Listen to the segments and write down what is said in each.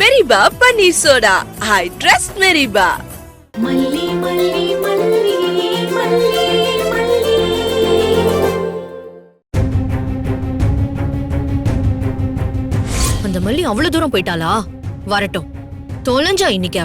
மெரிபா paneer soda. I trust மெரிபா. மல்லி மல்லி மல்லி மல்லி மல்லி. அந்த மல்லி அவ்வளவு தூரம் போயிட்டாளா? வரட்டும், தொலைஞ்சா இன்னைக்கு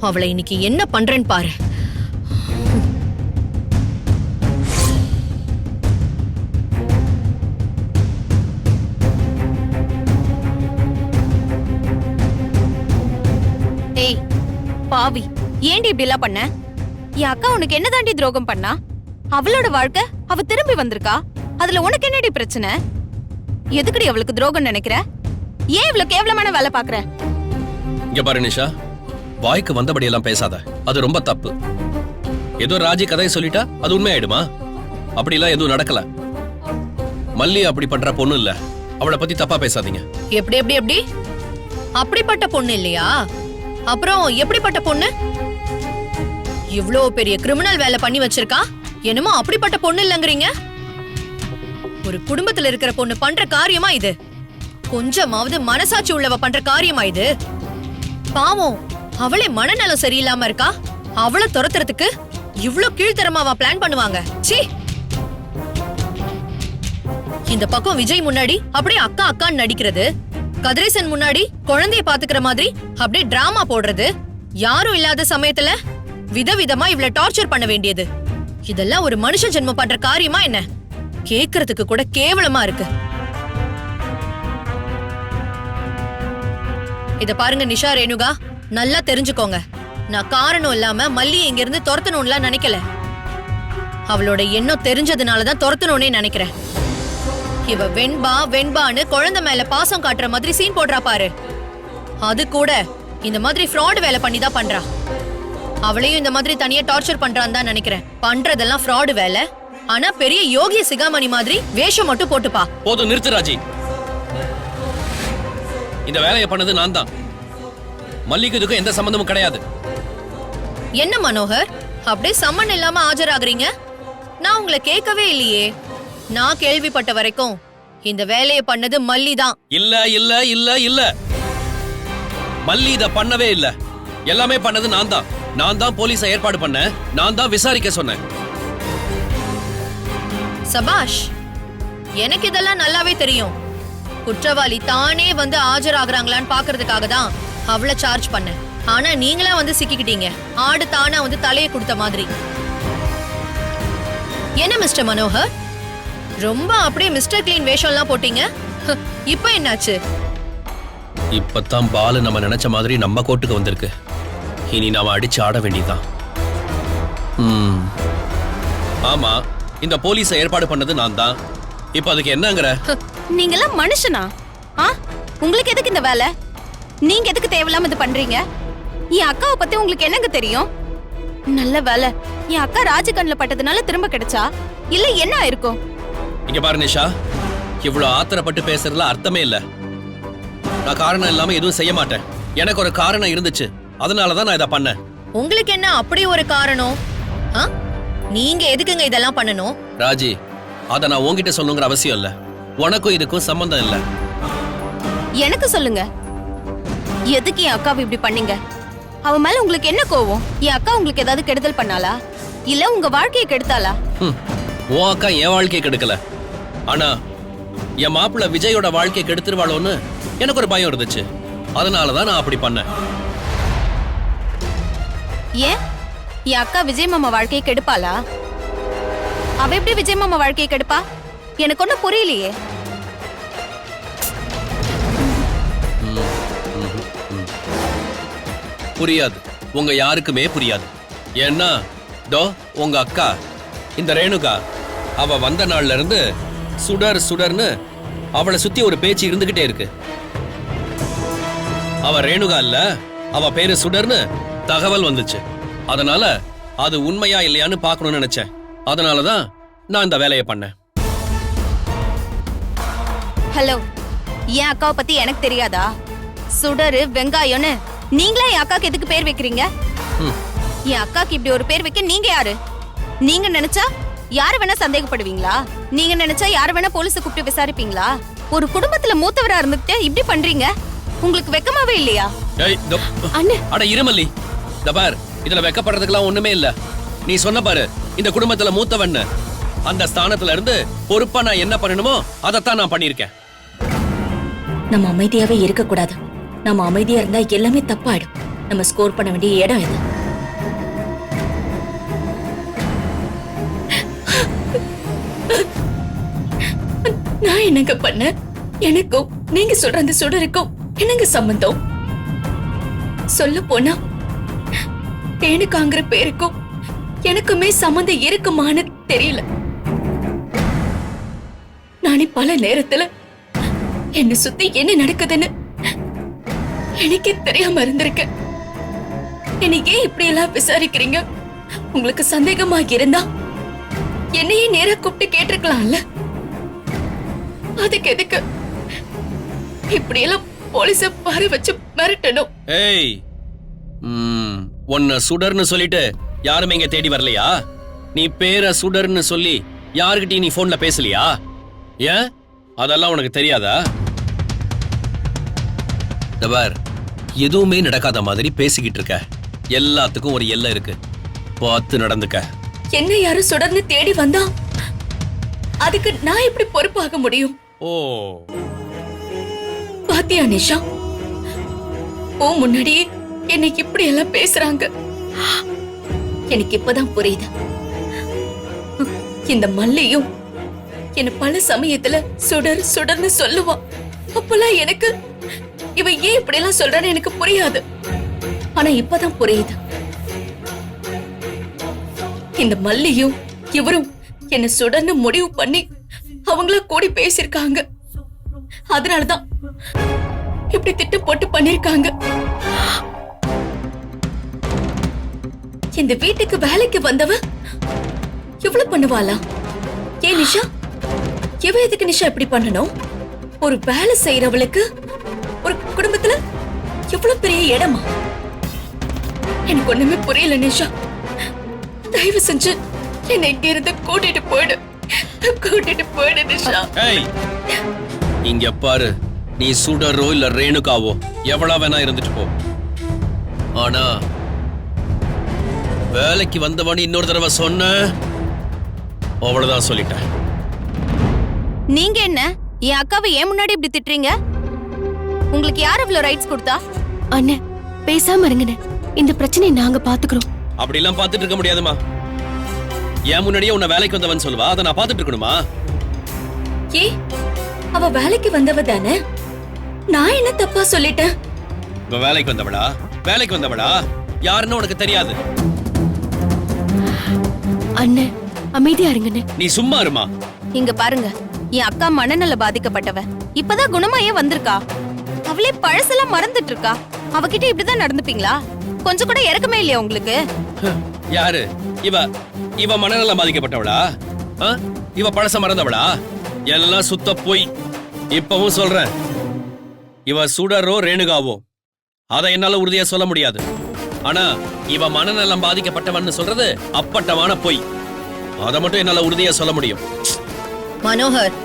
அவளை இன்னைக்கு என்ன பண்றேன்னு பாரு. ஏய் பாவி, ஏண்டி இப்படி எல்லாம் பண்ண? என் அக்கா உனக்கு என்ன தாண்டி துரோகம் பண்ணா? அவளோட வாழ்க்கை அவ திரும்பி வந்திருக்கா. அதுல உனக்கு என்னடி பிரச்சனை? எதுக்குடி அவளுக்கு துரோகம் நினைக்கிற? ஏன் இவ்வளவு கேவலமான வேலை பாக்குற? இங்க பாரு நிஷா, வாய்க்கு வந்தபடி எல்லாம் பேசாத. அது ரொம்ப தப்பு. ஏதோ ராஜி கதையை சொல்லிட்டா அது உண்மையாயிடுமா? அப்படி எல்லாம் எதுவும் நடக்கல. மல்லி அப்படி பண்ற பொண்ணு இல்ல. அவளை பத்தி தப்பா பேசாதீங்க. எப்படி எப்படி எப்படி? அப்படிப்பட்ட பொண்ணு இல்லையா? அப்புறம் எப்படிப்பட்ட பொண்ணு? இவ்ளோ பெரிய கிரிமினல் வேலை பண்ணி வச்சிருக்கா, என்னமோ அப்படிப்பட்ட பொண்ணு இல்லங்கறீங்க? ஒரு குடும்பத்துல இருக்கிற பொண்ணு பண்ற காரியமா இது? கொஞ்சமாவது மனசாட்சி உள்ளவ பண்ற காரியமா இது? பாவம், அவளே மனநலம் சரியில்லாம இருக்கா. அவளை துரத்துறதுக்கு இவ்ளோ கீழ்த்தரமாவா பிளான் பண்ணுவாங்க? சீ! இந்த பக்கம் விஜய் முன்னாடி அப்படியே அக்கா அக்கான்னு நடிக்கிறது, கதிரேசன் முன்னாடி குழந்தைய பாத்துக்கிற மாதிரி அப்படியே டிராமா போடுறது, யாரும் இல்லாத சமயத்துல விதவிதமா இவ்ளோ டார்ச்சர் பண்ண வேண்டியது, இதெல்லாம் ஒரு மனுஷ ஜென்மம் பண்ற காரியமா என்ன? கேக்குறதுக்கு கூட கேவலமா இருக்கு. இத பாருங்க நிஷா, ரேணுகா, நல்லா தெரிஞ்சுக்கோங்க. நான் காரணம் இல்லாம மல்லியை இங்க இருந்து துரத்தணும்லாம் நினைக்கல. அவளோட எண்ணம் தெரிஞ்சதுனாலதான் துரத்தணும்னே நினைக்கிறேன். இவ வெண்பா வெண்பான்னு குழந்தை மேல பாசம் காட்டுற மாதிரி சீன் போடுறா பாரு. அது கூட இந்த மாதிரி ஃப்ராட் வேலை பண்ணி தான் பண்றா. அவளையும் இந்த மாதிரி தனியா டார்ச்சர் பண்றான்னு தான் நினைக்கிறேன். பண்றதெல்லாம் ஃப்ராட் வேலை. ஆனா பெரிய யோகிய சிகாமணி மாதிரி வேஷம் மட்டும் போட்டுப்பா. போதும், நிறுத்து ராஜி. இந்த வேலையை பண்ணது நான் தான். மல்லிக்கு இதுக்கும் எந்த சம்பந்தமும் கிடையாது. என்ன மனோகர், அப்படியே சம்மன் இல்லாம ஆஜராகிறீங்க? நான் உங்களை கேட்கவே இல்லையே. நான் கேள்விப்பட்ட வரைக்கும் இந்த வேலையை பண்ணது மல்லி தான். இல்ல இல்ல இல்ல இல்ல, மல்லி இத பண்ணவே இல்ல. எல்லாமே பண்ணது நான் தான். நான் தான் போலீஸ ஏற்பாடு பண்ணேன். நான் தான் விசாரிக்க சொன்னேன். சபாஷ், எனக்கு இதெல்லாம் நல்லாவே தெரியும். குற்றவாளி தானே வந்து ஆஜராகிறாங்களான்னு பாக்குறதுக்காக தான் அவளை சார்ஜ் பண்ணேன். ஆனா நீங்களா வந்து சிக்கிக்கிட்டீங்க, ஆடு தானா வந்து தலையை கொடுத்த மாதிரி. என்ன மிஸ்டர் மனோகர், ரொம்ப அப்படியே மிஸ்டர் கிளீன் வேஷம்லாம் போட்டீங்க. இப்ப என்னாச்சு? இப்பதான் பாலு நம்ம நினைச்ச மாதிரி நம்ம கோட்டுக்கு வந்திருக்கு. இனி நாம அடிச்சு ஆட வேண்டியதுதான். ஆமா, இந்த போலீஸ ஏற்பாடு பண்ணது நான் தான். இப்ப அதுக்கு என்னங்கற? நீங்கெல்லாம் மனுஷனா? உங்களுக்கு எதுக்கு இந்த வேலை? நீங்க எதுக்கு தேவையில்லாம இது பண்றீங்க? என் அக்காவை பத்தி உங்களுக்கு என்னங்க தெரியும்? நல்ல வேலை, என் அக்கா ராஜகண்ல பட்டதுனால திரும்ப கிடைச்சா, இல்ல என்ன ஆயிருக்கும்? இங்க பாரு நிஷா, இவ்வளவு ஆத்திரப்பட்டு பேசுறதுல அர்த்தமே இல்ல. நான் காரணம் இல்லாம எதுவும் செய்ய மாட்டேன். எனக்கு ஒரு காரணம் இருந்துச்சு, அதனாலதான் நான் இதை பண்ணேன். உங்களுக்கு என்ன அப்படி ஒரு காரணம்? நீங்க எதுக்குங்க இதெல்லாம் பண்ணணும்? ராஜி, அத நான் உன்கிட்ட சொல்லணுங்கிற அவசியம் இல்ல. உனக்கும் இதுக்கும் சம்பந்தம் இல்ல. எனக்கு சொல்லுங்க, எதுக்கு என் அக்காவை இப்படி பண்ணீங்க? அவ மேல உங்களுக்கு என்ன கோவம்? என் அக்கா உங்களுக்கு ஏதாவது கெடுதல் பண்ணாளா, இல்ல உங்க வாழ்க்கையை கெடுத்தாளா? உன் அக்கா என் வாழ்க்கையை கெடுக்கல. ஆனா என் மாப்பிள்ள விஜயோட வாழ்க்கையை கெடுத்துருவாளோன்னு எனக்கு ஒரு பயம் இருந்துச்சு. அதனாலதான் நான் அப்படி பண்ணேன். ஏன் என் அக்கா விஜய் மாமா வாழ்க்கையை கெடுப்பாளா? அவ எப்படி விஜய் மாமா வாழ்க்கையை கெடுப்பா? எனக்கு ஒன்னும் புரியலையே. புரியாது, உங்க யாருக்குமே புரியாது. ஏன்னா தோ உங்க அக்கா இந்த ரேணுகா, அவ வந்த நாள்ல இருந்து சுடர் சுடர்னு அவளை சுத்தி ஒரு பேச்சு இருந்துகிட்டே இருக்கு. அவ ரேணுகா இல்ல, அவ பேரு சுடர்னு தகவல் வந்துச்சு. அதனால அது உண்மையா இல்லையான்னு பாக்கணும்னு நினைச்சேன். அதனாலதான் நான் இந்த வேலையை பண்ணேன். ஹலோ, என் அக்காவை பத்தி எனக்கு தெரியாதா? சுடரு வெங்காயம்னு நீங்களே என் அக்காக்கு எதுக்கு பேர் வைக்கிறீங்க? என் அக்காக்கு இப்படி ஒரு பேர் வைக்க நீங்க யாரு? நீங்க நினைச்சா யாரு வேணா சந்தேகப்படுவீங்களா? நீங்க நினைச்சா யாரு வேணா போலீஸை கூப்பிட்டு விசாரிப்பீங்களா? ஒரு குடும்பத்துல மூத்தவரா இருந்துட்டு இப்படி பண்றீங்க. உங்களுக்கு வெக்கமாவே இல்லையா? ஏய், அண்ணே. அட இருமல்லி, இந்த பார், இதுல வெக்கப்படுறதுக்கெல்லாம் ஒண்ணுமே இல்ல. நீ சொன்ன பாரு, இந்த குடும்பத்துல மூத்தவன், அந்த ஸ்தானத்துல இருந்து பொறுப்பா நான் என்ன பண்ணணுமோ அதைத்தான் நான் பண்ணிருக்கேன். நம்ம அமைதியாவே இருக்க கூடாது. நம்ம அமைதியா இருந்தா எல்லாமே தப்பாயிடும். நம்ம ஸ்கோர் பண்ண வேண்டிய இடம் இது. நான் என்னங்க பண்ண? எனக்கும் நீங்க சொல்ற அந்த சுடருக்கும் என்னங்க சம்பந்தம்? சொல்ல போனா ரேணுகாங்கிற பேருக்கும் எனக்குமே சம்பந்தம் இருக்குமான்னு தெரியல. நானே பல நேரத்துல என்ன சுத்தி என்ன நடக்குதுன்னு எனக்கே தெரியாம இருந்திருக்கேன். என்னை ஏன் இப்படி எல்லாம் விசாரிக்கிறீங்க? உங்களுக்கு சந்தேகமா இருந்தா என்னையே நேரா கூப்பிட்டு கேட்டிருக்கலாம்ல. அதுக்கு எதுக்கு இப்படி எல்லாம் போலீஸ வர வச்சு மிரட்டணும்? ஏய், உன்னை சுடர்னு சொல்லிட்டு யாருமே இங்க தேடி வரலையா? நீ பேரை சுடர்னு சொல்லி யாருக்கிட்டையும் நீ போன்ல பேசலையா? ஏன், அதெல்லாம் உனக்கு தெரியாதா? தபார், எதுவுமே நடக்காத மாதிரி பேசிக்கிட்டு இருக்க. எல்லாத்துக்கும் ஒரு எல்லை இருக்கு, பார்த்து நடந்துக்க. என்ன யாரும் சுடர்னு தேடி வந்தா அதுக்கு நான் எப்படி பொறுப்பாக முடியும்? ஓ, பாத்தியா நிஷா, ஓ முன்னாடியே என்னை இப்படி எல்லாம் பேசுறாங்க. எனக்கு இப்பதான் புரியுது. இந்த மல்லியும் என்ன பல சமயத்துல சுடர் சுடர்னு சொல்லுவா. அப்பெல்லாம் எனக்கு இவ ஏன் இப்படி எல்லாம் சொல்றான்னு எனக்கு புரியாது. ஆனா இப்பதான் புரியுது. இந்த மல்லியும் இவரும் என்ன சுடர்னு முடிவு பண்ணி அவங்கள கூடி பேசிருக்காங்க. அதனாலதான் இப்படி திட்டம் போட்டு பண்ணிருக்காங்க. இந்த வீட்டுக்கு வேலைக்கு வந்தவ எவ்வளவு பண்ணுவாளா? ஏன் நிஷா, இவ எதுக்கு நிஷா இப்படி பண்ணணும்? ஒரு வேலை செய்யறவளுக்கு ஒரு குடும்பத்துல எவ்வளவு பெரிய இடமா? எனக்கு ஒண்ணுமே புரியல நிஷா. தயவு செஞ்சு என்னை இங்க இருந்து கூட்டிட்டு போயிடு நிஷா. ஏய், இங்க பாரு, நீ சுடரோ இல்ல ரேணுகாவோ எவ்வளவு வேணா இருந்துட்டு போ. ஆனா வேலைக்கு வந்தவன் இன்னொரு தடவை சொன்ன, அவ்வளவுதான் சொல்லிட்டேன். நீங்க என்ன என் அக்காவை ஏன் முன்னாடி இப்படி திட்டுறீங்க? உங்களுக்கு யார் இவ்வளவு ரைட்ஸ் கொடுத்தா? அண்ணே, பேசாம இருங்கண்ணே. இந்த பிரச்சனையை நாங்க பாத்துக்கிறோம். அப்படி எல்லாம் பாத்துட்டு இருக்க முடியாதுமா. ஏன் முன்னாடியே உன்னை வேலைக்கு வந்தவன் சொல்லுவா, அதை நான் பாத்துட்டு இருக்கணுமா? ஏ, அவ வேலைக்கு வந்தவ தானே. நான் என்ன தப்பா சொல்லிட்டேன்? இவ வேலைக்கு வந்தவளா? வேலைக்கு வந்தவளா யாருன்னு உனக்கு தெரியாது. அண்ணே, அமைதியா இருங்கண்ணே. நீ சும்மா இருமா. இங்க பாருங்க, என் அக்கா மனநல பாதிக்கப்பட்டவ. இப்பதான் குணமாயே வந்திருக்கா. அவளே பழசெல்லாம் மறந்துட்டு இருக்கா. அவகிட்ட இப்படிதான் நடந்துப்பீங்களா? கொஞ்சம் கூட இறக்கமே இல்லையா உங்களுக்கு? யாரு இவ? இவ மனநலம் பாதிக்கப்பட்டவளா? இவ பழச மறந்தவளா? எல்லாம் சுத்த போய். இப்பவும் சொல்றேன், இவ சுடரோ ரேணுகாவோ அதை என்னால உறுதியா சொல்ல முடியாது. ஆனா இவ மனநலம் பாதிக்கப்பட்டவன்னு சொல்றது அப்பட்டமான பொய். அதை மட்டும் என்னால உறுதியா சொல்ல முடியும். மனோகர்,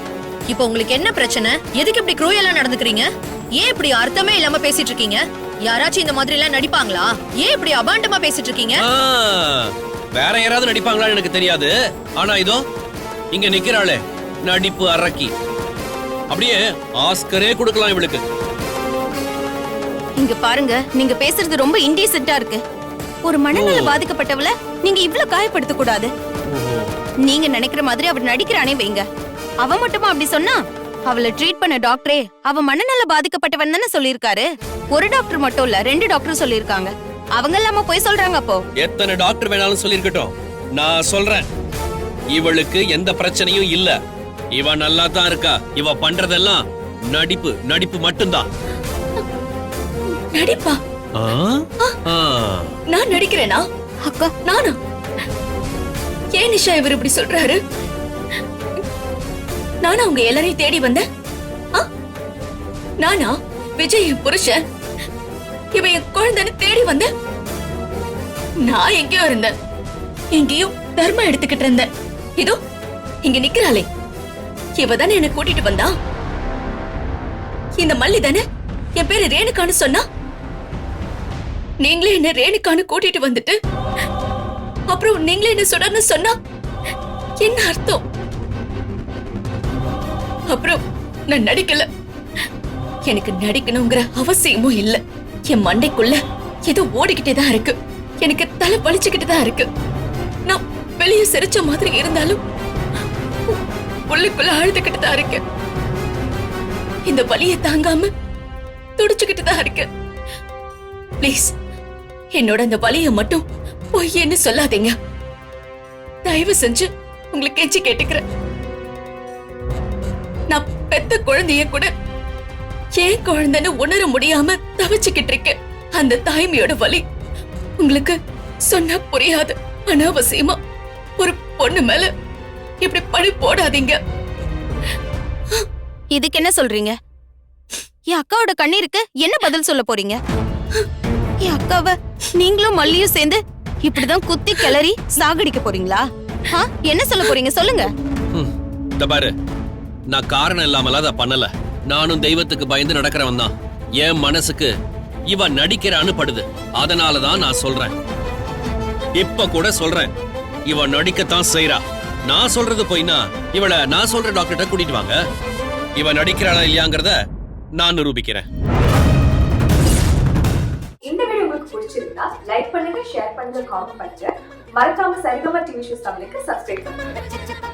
இப்போ உங்களுக்கு என்ன பிரச்சனை? எதுக்கு இப்படி குரூயலா நடந்துக்கிறீங்க? ஏன் இப்படி அர்த்தமே இல்லாம பேசிட்டு இருக்கீங்க? யாராச்சும் இந்த மாதிரி எல்லாம் நடிப்பாங்களா? ஏன் இப்படி அபாண்டமா பேசிட்டு இருக்கீங்க? வேற யாராவது நடிப்பாங்களான்னு எனக்கு தெரியாது. ஆனா இதோ இங்க நிக்கிறாளே, நடிப்பு அரக்கி. அப்படியே ஆஸ்கரே கொடுக்கலாம் இவளுக்கு. இங்க பாருங்க, நீங்க பேசுறது ரொம்ப இன்டீசென்ட்டா இருக்கு. ஒரு மனநல பாதிக்கப்பட்டவள நீங்க இவ்ளோ காயப்படுத்த கூடாது. நீங்க நினைக்கிற மாதிரி அவ நடிக்கிறானே வைங்க. அவ மட்டுமா அப்படி சொன்னா? அவளை ட்ரீட் பண்ண டாக்டரே அவ மனநல பாதிக்கப்பட்டவன் தானே சொல்லிருக்காரு. ஒரு டாக்டர் மட்டும் இல்ல, 2 டாக்டர் சொல்லிருக்காங்க. அவங்க இல்லாம போய் சொல்றாங்க. அப்போ எத்தனை டாக்டர் வேணாலும் சொல்லிருக்கட்டும், நான் சொல்றேன், இவளுக்கு எந்த பிரச்சனையும் இல்ல. இவ நல்லா தான் இருக்கா. இவ பண்றதெல்லாம் நடிப்பு, நடிப்பு மட்டும்தான். நடிப்பா? நான் நடிக்கிறேனா? அக்கா, நானா? ஏன் நிஷா இவர் இப்படி சொல்றாரு? நானா உங்க எல்லாரையும் தேடி வந்தேன்? நானா விஜய் என் புருஷன், இவன் என் குழந்தைன்னு தேடி வந்தேன்? நான் எங்கேயோ இருந்தேன், எங்கேயும் தர்மம் எடுத்துக்கிட்டு இருந்தேன். இதோ இங்க நிக்கிறாளே, இவ தானே என்ன கூட்டிட்டு வந்தா. இந்த மல்லி தானே என் பேரு ரேணுகான்னு சொன்னா நீங்களே என்ன ரேணுகான்னு கூட்டிட்டு வந்துட்டு அப்புறம் நீங்களே என்ன சுடர்னு சொன்னா என்ன அர்த்தம்? அப்புறம் நான் நடிக்கல. எனக்கு நடிக்கணுங்கிற அவசியமும் இல்ல. என் மண்டைக்குள்ள ஏதோ ஓடிக்கிட்டே தான் இருக்கு. எனக்கு தலை வலிச்சுக்கிட்டு தான் இருக்கு. நான் வெளியே சிரிச்ச மாதிரி இருந்தாலும் உள்ளுக்குள்ள அழுதுகிட்டு தான் இருக்கேன். இந்த வலியை தாங்காம துடிச்சுக்கிட்டு தான் இருக்கேன். ப்ளீஸ் என்னோட அந்த வலியை மட்டும் பொய்யன்னு சொல்லாதீங்க. தயவு செஞ்சு உங்களுக்கு கெஞ்சி கேட்டுக்கிறேன். நான் பெத்த குழந்தைய கூட ஏன் குழந்தைன்னு உணர முடியாம தவிச்சுக்கிட்டு இருக்கேன். அந்த தாய்மையோட வலி உங்களுக்கு சொன்னா புரியாது. அனாவசியமா ஒரு பொண்ணு மேல இப்படி பழி போடாதீங்க. இதுக்கு என்ன சொல்றீங்க? என் அக்காவோட கண்ணீருக்கு என்ன பதில் சொல்ல போறீங்க? என் அக்காவை நீங்களும் மல்லியும் சேர்ந்து இப்படிதான் குத்தி கிளறி சாகடிக்க போறீங்களா? என்ன சொல்ல போறீங்க சொல்லுங்க. இந்த பாரு, நான் காரணம் இல்லாமல அதை பண்ணல. நானும் தெய்வத்துக்கு பயந்து நடக்கிறவன் தான். என் மனசுக்கு இவ நடிக்கிறான்னு படுது. அதனாலதான் நான் சொல்றேன். இப்ப கூட சொல்றேன், இவ நடிக்கத்தான் செய்றா. நான் சொல்றது போய்னா இவள நான் சொல்ற டாக்டர்கிட்ட கூட்டிட்டு வாங்க. இவ நடிக்கிறாளா இல்லையாங்கிறத நான் நிரூபிக்கிறேன். இந்த வீடியோ உங்களுக்கு பிடிச்சிருந்தா லைக் பண்ணுங்க, ஷேர் பண்ணுங்க, காமெண்ட் பண்ணுங்க. மறக்காம சரிகமா டிவி ஷோஸ் தமிழுக்கு சப்ஸ்கிரைப் பண்ணுங்க.